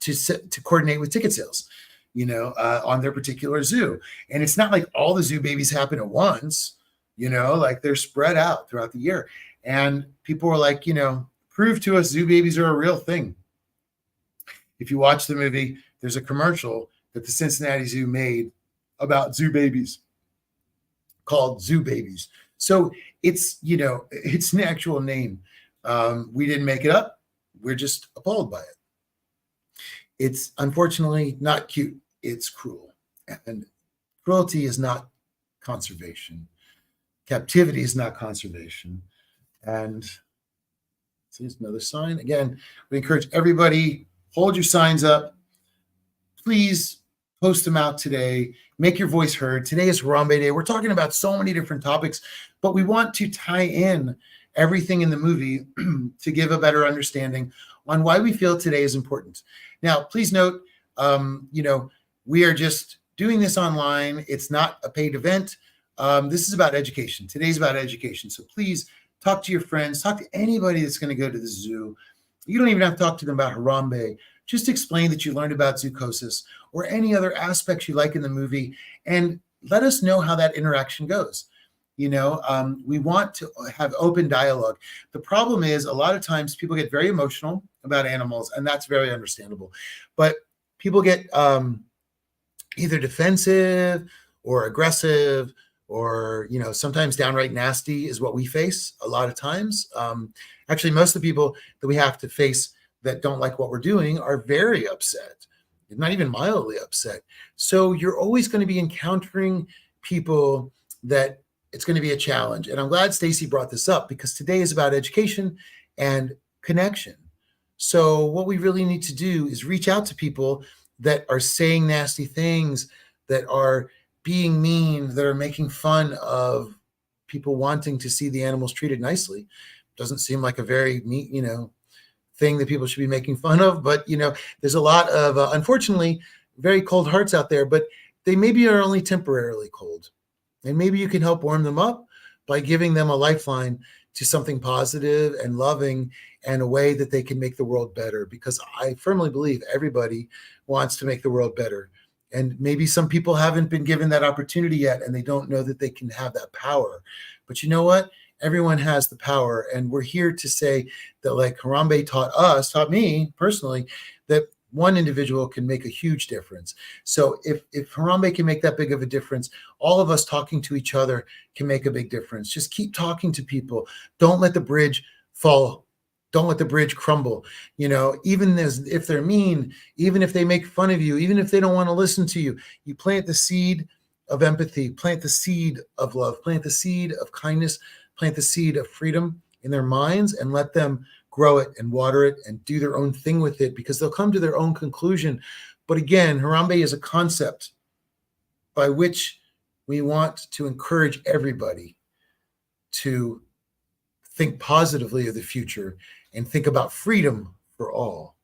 to coordinate with ticket sales. on their particular zoo. And it's not like all the zoo babies happen at once, like they're spread out throughout the year. And people were like, prove to us zoo babies are a real thing. If you watch the movie, there's a commercial that the Cincinnati Zoo made about zoo babies called Zoo Babies. So it's, it's an actual name. We didn't make it up. We're just appalled by it. It's unfortunately not cute. It's cruel. And cruelty is not conservation. Captivity is not conservation. And see, another sign. Again, we encourage everybody, hold your signs up. Please post them out today. Make your voice heard. Today is Harambe Day. We're talking about so many different topics, but we want to tie in everything in the movie to give a better understanding on why we feel today is important. Now, please note, we are just doing this online. It's not a paid event. This is about education. Today's about education. So please talk to your friends, talk to anybody that's going to go to the zoo. You don't even have to talk to them about Harambe. Just explain that you learned about zoochosis or any other aspects you like in the movie, and let us know how that interaction goes. We want to have open dialogue. The problem is a lot of times people get very emotional about animals, and that's very understandable. But people get either defensive or aggressive, or sometimes downright nasty is what we face a lot of times. Actually, most of the people that we have to face that don't like what we're doing are very upset, not even mildly upset. So you're always going to be encountering people that it's going to be a challenge. And I'm glad Stacy brought this up, because today is about education and connection. So what we really need to do is reach out to people that are saying nasty things, that are being mean, that are making fun of people wanting to see the animals treated nicely. Doesn't seem like a very neat, thing that people should be making fun of. But, there's a lot of, unfortunately, very cold hearts out there, but they maybe are only temporarily cold. And maybe you can help warm them up by giving them a lifeline to something positive and loving, and a way that they can make the world better. Because I firmly believe everybody wants to make the world better. And maybe some people haven't been given that opportunity yet, and they don't know that they can have that power. But you know what? Everyone has the power. And we're here to say that, like Harambe taught me personally, that one individual can make a huge difference. So if Harambe can make that big of a difference, all of us talking to each other can make a big difference. Just keep talking to people. Don't let the bridge fall. Don't let the bridge crumble. Even if they're mean, even if they make fun of you, even if they don't want to listen to you, you plant the seed of empathy, plant the seed of love, plant the seed of kindness, plant the seed of freedom in their minds, and let them grow it and water it and do their own thing with it, because they'll come to their own conclusion. But again, Harambe is a concept by which we want to encourage everybody to think positively of the future and think about freedom for all.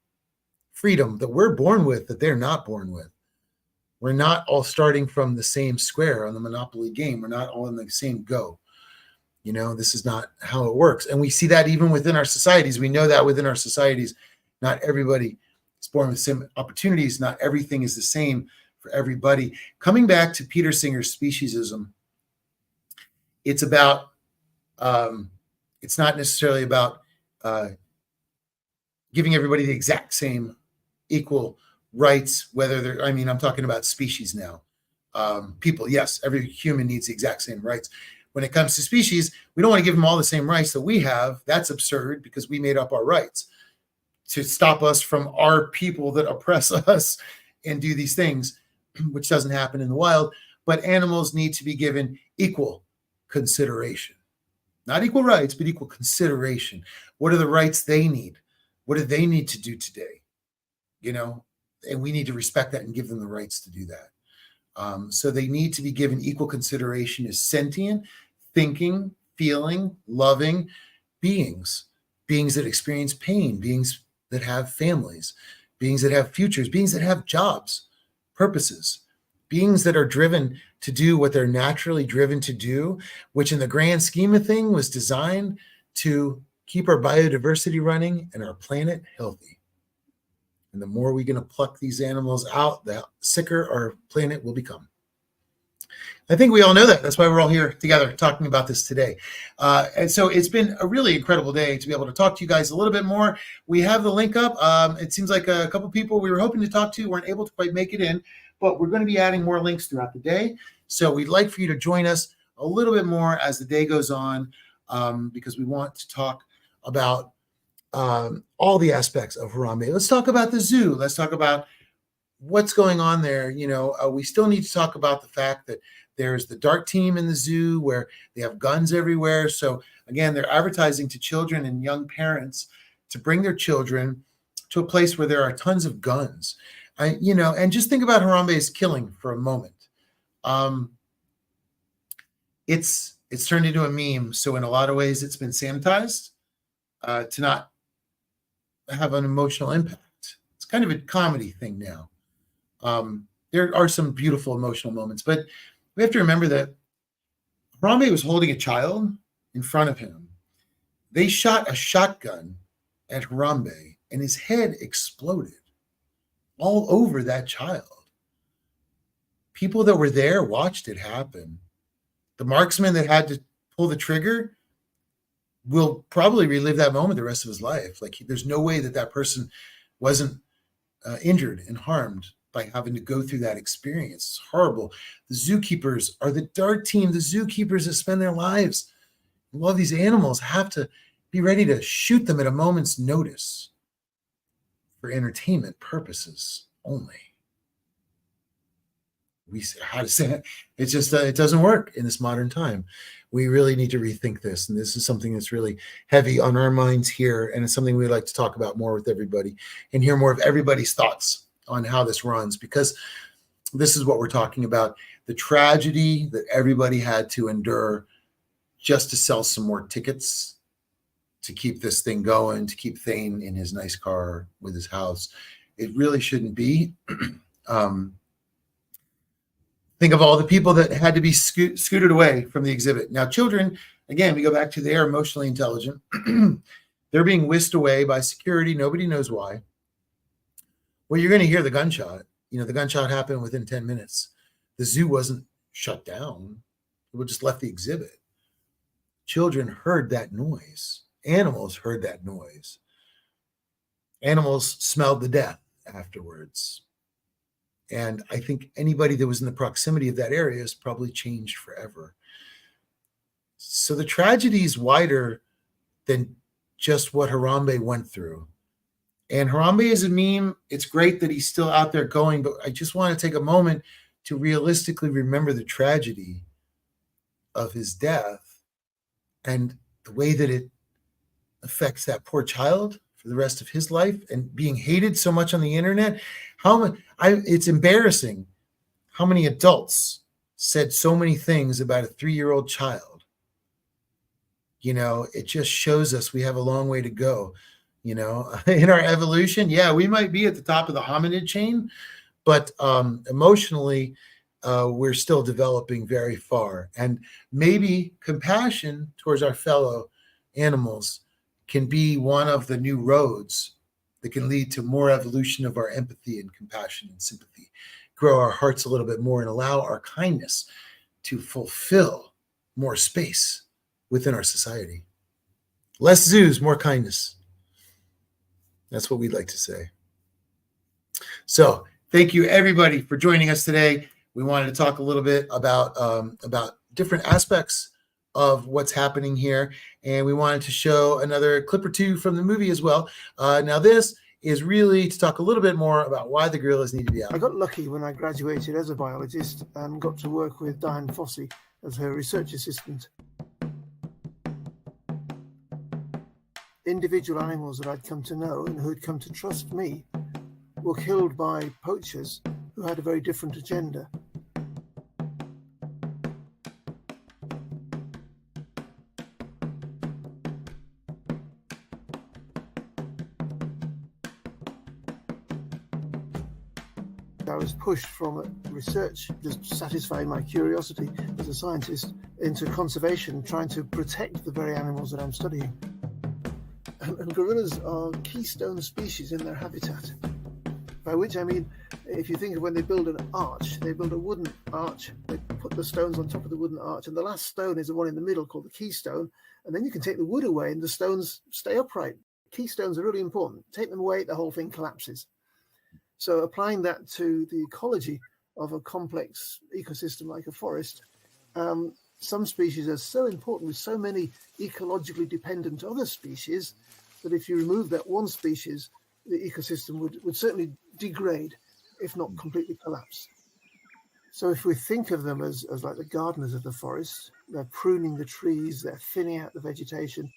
Freedom that we're born with, that they're not born with. We're not all starting from the same square on the Monopoly game. We're not all in the same go. This is not how it works. And we see that even within our societies. We know that within our societies, not everybody is born with the same opportunities. Not everything is the same for everybody. Coming back to Peter Singer's speciesism, it's about, it's not necessarily about giving everybody the exact same equal rights, whether I'm talking about species now. People, yes, every human needs the exact same rights. When it comes to species, we don't want to give them all the same rights that we have. That's absurd, because we made up our rights to stop us from our people that oppress us and do these things, which doesn't happen in the wild. But animals need to be given equal consideration. Not equal rights, but equal consideration. What are the rights they need? What do they need to do today? And we need to respect that and give them the rights to do that. So they need to be given equal consideration as sentient, thinking, feeling, loving beings that experience pain, beings that have families, beings that have futures, beings that have jobs, purposes, beings that are driven to do what they're naturally driven to do, which in the grand scheme of things was designed to keep our biodiversity running and our planet healthy. And the more we're going to pluck these animals out, the sicker our planet will become. I think we all know that. That's why we're all here together talking about this today. And so it's been a really incredible day to be able to talk to you guys a little bit more. We have the link up. It seems like a couple people we were hoping to talk to weren't able to quite make it in, but we're going to be adding more links throughout the day. So we'd like for you to join us a little bit more as the day goes on, because we want to talk about all the aspects of Harambe. Let's talk about the zoo. Let's talk about what's going on there. You know, we still need to talk about the fact that there's the dart team in the zoo where they have guns everywhere. So again, they're advertising to children and young parents to bring their children to a place where there are tons of guns. You know, and just think about Harambe's killing for a moment. It's turned into a meme. So in a lot of ways, it's been sanitized to not have an emotional impact. It's kind of a comedy thing now. There are some beautiful emotional moments, but we have to remember that Harambe was holding a child in front of him. They shot a shotgun at Harambe and his head exploded all over that child. People that were there watched it happen. The marksman that had to pull the trigger will probably relive that moment the rest of his life. Like, there's no way that that person wasn't injured and harmed by having to go through that experience. It's horrible. The zookeepers are the dart team. The zookeepers that spend their lives and love these animals have to be ready to shoot them at a moment's notice for entertainment purposes only. How to say it? It's just it doesn't work in this modern time. We really need to rethink this, and this is something that's really heavy on our minds here, and it's something we'd like to talk about more with everybody and hear more of everybody's thoughts on how this runs, because this is what we're talking about, the tragedy that everybody had to endure just to sell some more tickets to keep this thing going, to keep Thane in his nice car with his house. It really shouldn't be. Think of all the people that had to be scooted away from the exhibit. Now, children, again, we go back to they're emotionally intelligent. They're being whisked away by security. Nobody knows why. Well, you're going to hear the gunshot. You know, the gunshot happened within 10 minutes. The zoo wasn't shut down. People just left the exhibit. Children heard that noise. Animals heard that noise. Animals smelled the death afterwards. And I think anybody that was in the proximity of that area is probably changed forever. So the tragedy is wider than just what Harambe went through. And Harambe is a meme. It's great that he's still out there going, but I just want to take a moment to realistically remember the tragedy of his death and the way that it affects that poor child for the rest of his life, and being hated so much on the internet. It's embarrassing how many adults said so many things about a 3-year-old child. You know, it just shows us we have a long way to go. You know, in our evolution, yeah, we might be at the top of the hominid chain, but emotionally, we're still developing very far. And maybe compassion towards our fellow animals can be one of the new roads that can lead to more evolution of our empathy and compassion and sympathy, grow our hearts a little bit more, and allow our kindness to fulfill more space within our society. Less zoos, more kindness. That's what we'd like to say. So thank you, everybody, for joining us today. We wanted to talk a little bit about different aspects of what's happening here, and we wanted to show another clip or two from the movie as well. Now, this is really to talk a little bit more about why the gorillas need to be out. I got lucky when I graduated as a biologist and got to work with Diane Fossey as her research assistant. Individual animals that I'd come to know and who had come to trust me were killed by poachers who had a very different agenda. I was pushed from research, just satisfying my curiosity as a scientist, into conservation, trying to protect the very animals that I'm studying. And gorillas are keystone species in their habitat. By which I mean, if you think of when they build an arch, they build a wooden arch, they put the stones on top of the wooden arch, and the last stone is the one in the middle called the keystone, and then you can take the wood away and the stones stay upright. Keystones are really important. Take them away, the whole thing collapses. So applying that to the ecology of a complex ecosystem like a forest, some species are so important with so many ecologically dependent other species that if you remove that one species, the ecosystem would certainly degrade, if not completely collapse. So if we think of them as like the gardeners of the forest, they're pruning the trees, they're thinning out the vegetation.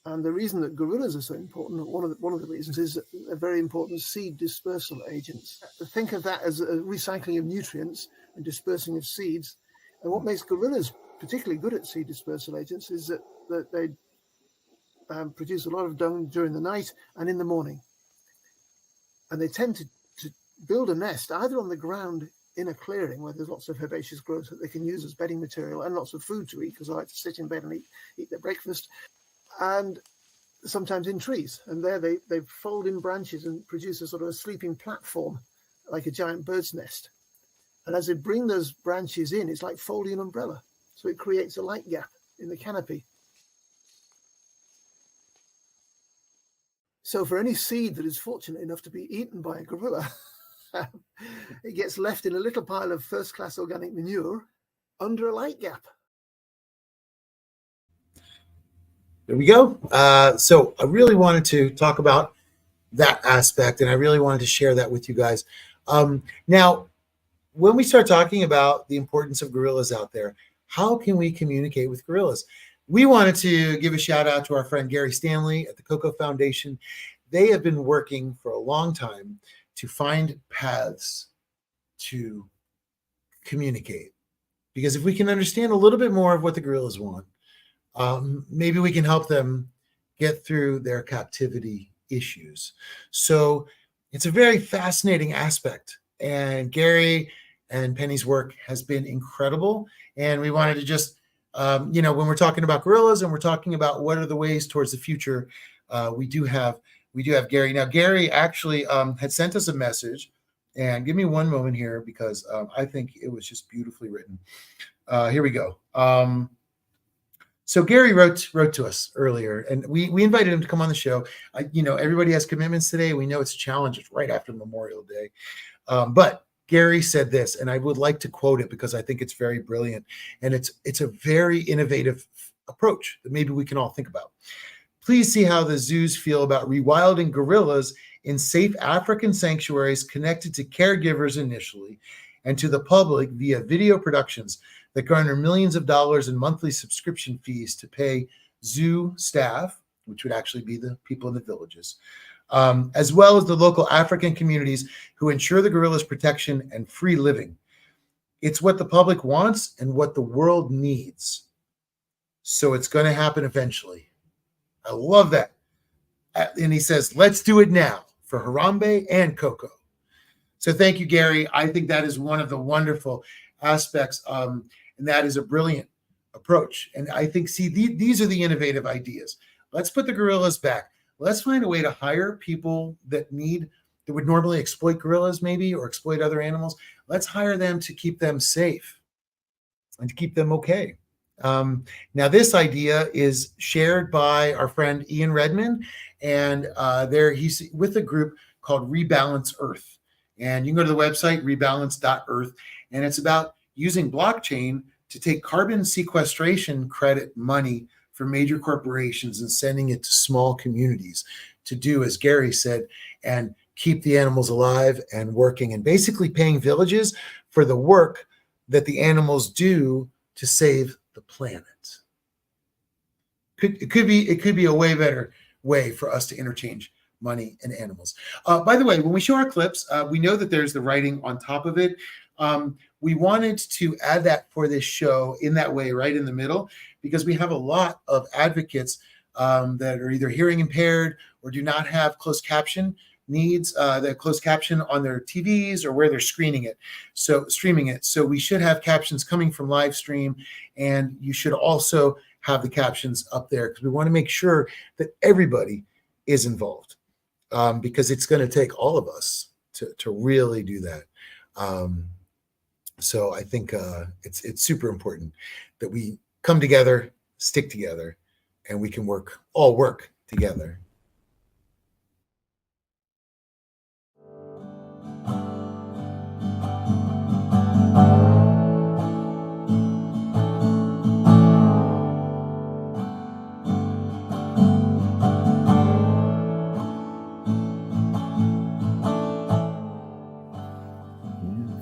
And the reason that gorillas are so important, one of the reasons is that they're very important seed dispersal agents. Think of that as a recycling of nutrients and dispersing of seeds. And what makes gorillas particularly good at seed dispersal agents is that they produce a lot of dung during the night and in the morning. And they tend to build a nest either on the ground in a clearing where there's lots of herbaceous growth that they can use as bedding material and lots of food to eat, because they like to sit in bed and eat their breakfast, and sometimes in trees. And there they fold in branches and produce a sort of a sleeping platform, like a giant bird's nest. And as they bring those branches in, it's like folding an umbrella. So it creates a light gap in the canopy. So for any seed that is fortunate enough to be eaten by a gorilla, it gets left in a little pile of first-class organic manure under a light gap. There we go. So I really wanted to talk about that aspect, and I really wanted to share that with you guys. Now, when we start talking about the importance of gorillas out there, how can we communicate with gorillas? We wanted to give a shout out to our friend Gary Stanley at the Cocoa Foundation. They have been working for a long time to find paths to communicate. Because if we can understand a little bit more of what the gorillas want, maybe we can help them get through their captivity issues. So it's a very fascinating aspect. And Gary and Penny's work has been incredible. And we wanted to just, when we're talking about gorillas and we're talking about what are the ways towards the future, we do have Gary. Now, Gary actually had sent us a message. And give me one moment here because I think it was just beautifully written. Here we go. So Gary wrote to us earlier, and we invited him to come on the show. Everybody has commitments today. We know it's a challenge. It's right after Memorial Day. But Gary said this, and I would like to quote it because I think it's very brilliant. And it's a very innovative approach that maybe we can all think about. Please see how the zoos feel about rewilding gorillas in safe African sanctuaries connected to caregivers initially and to the public via video productions that garner millions of dollars in monthly subscription fees to pay zoo staff, which would actually be the people in the villages, as well as the local African communities who ensure the gorillas' protection and free living. It's what the public wants and what the world needs. So it's going to happen eventually. I love that. And he says, let's do it now for Harambe and Coco. So thank you, Gary. I think that is one of the wonderful aspects, and that is a brilliant approach. And I think, these are the innovative ideas. Let's put the gorillas back. Let's find a way to hire people that would normally exploit gorillas maybe or exploit other animals. Let's hire them to keep them safe and to keep them okay. Now, this idea is shared by our friend Ian Redmond, and he's with a group called Rebalance Earth. And you can go to the website, rebalance.earth, and it's about using blockchain to take carbon sequestration credit money from major corporations and sending it to small communities to do, as Gary said, and keep the animals alive and working, and basically paying villages for the work that the animals do to save the planet. It could be a way better way for us to interchange money and animals. By the way, when we show our clips, we know that there's the writing on top of it. We wanted to add that for this show in that way, right in the middle, because we have a lot of advocates that are either hearing impaired or do not have closed caption needs, the closed caption on their TVs or where they're streaming it. So we should have captions coming from live stream, and you should also have the captions up there because we want to make sure that everybody is involved, because it's going to take all of us to really do that. So I think it's super important that we come together, stick together, and we can all work together.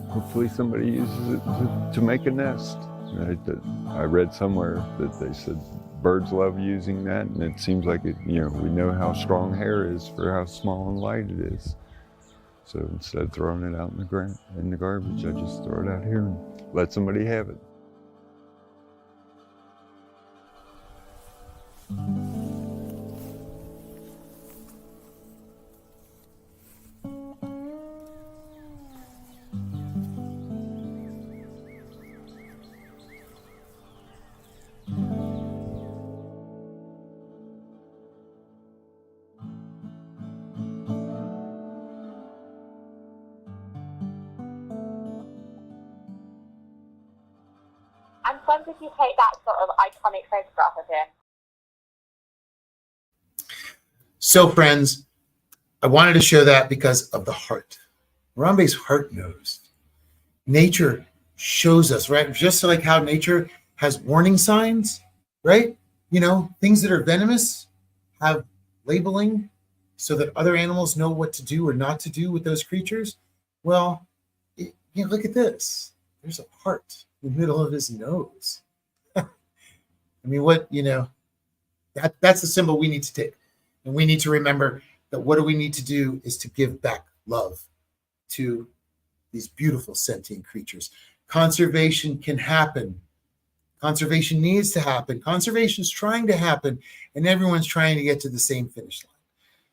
Hopefully somebody uses it to make a nest. I read somewhere that they said birds love using that, and it seems like it, we know how strong hair is for how small and light it is. So instead of throwing it out in the garbage, I just throw it out here and let somebody have it. And when did you take that sort of iconic photograph of him? So, friends, I wanted to show that because of the heart. Harambe's heart knows. Nature shows us, right? Just like how nature has warning signs, right? Things that are venomous have labeling so that other animals know what to do or not to do with those creatures. Well, look at this. There's a heart in the middle of his nose. I mean, that's the symbol we need to take. And we need to remember that what do we need to do is to give back love to these beautiful sentient creatures. Conservation can happen. Conservation needs to happen. Conservation's trying to happen, and everyone's trying to get to the same finish line.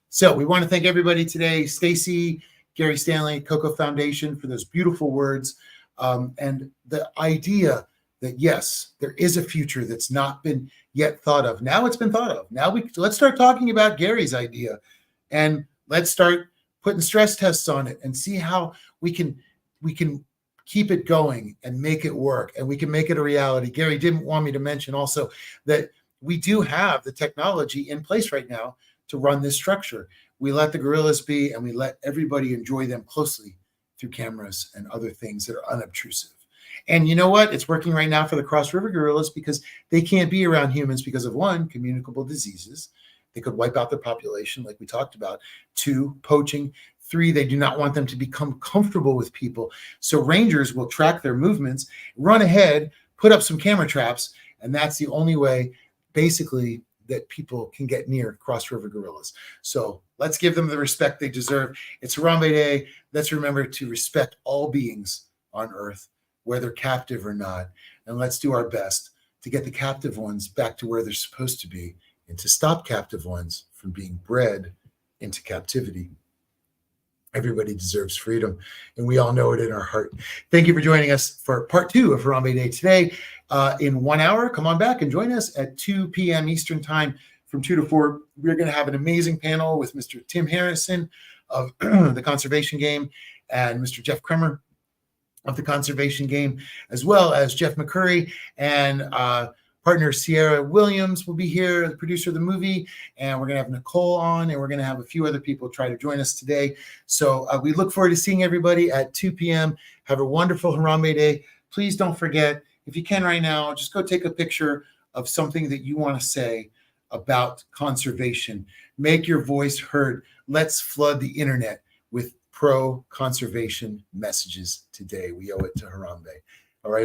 So we want to thank everybody today, Stacy, Gary Stanley, Coco Foundation, for those beautiful words. And the idea that, yes, there is a future that's not been yet thought of. Now it's been thought of. Now let's start talking about Gary's idea, and let's start putting stress tests on it and see how we can keep it going and make it work, and we can make it a reality. Gary didn't want me to mention also that we do have the technology in place right now to run this structure. We let the gorillas be, and we let everybody enjoy them closely through cameras and other things that are unobtrusive. And you know what? It's working right now for the Cross River gorillas because they can't be around humans because of, 1, communicable diseases. They could wipe out their population like we talked about. 2, poaching. 3, they do not want them to become comfortable with people. So rangers will track their movements, run ahead, put up some camera traps, and that's the only way, basically, that people can get near Cross River gorillas. So let's give them the respect they deserve. It's Harambe Day. Let's remember to respect all beings on Earth, whether captive or not. And let's do our best to get the captive ones back to where they're supposed to be and to stop captive ones from being bred into captivity. Everybody deserves freedom, and we all know it in our heart. Thank you for joining us for part 2 of Harambe Day today. In 1 hour, come on back and join us at 2 p.m. Eastern Time from 2 to 4. We're going to have an amazing panel with Mr. Tim Harrison of the Conservation Game and Mr. Jeff Kremer of the Conservation Game, as well as Jeff McCurry and partner Sierra Williams will be here, the producer of the movie, and we're going to have Nicole on, and we're going to have a few other people try to join us today. So we look forward to seeing everybody at 2 p.m. Have a wonderful Harambe Day. Please don't forget, if you can right now, just go take a picture of something that you want to say about conservation. Make your voice heard. Let's flood the internet with pro-conservation messages today. We owe it to Harambe. All right.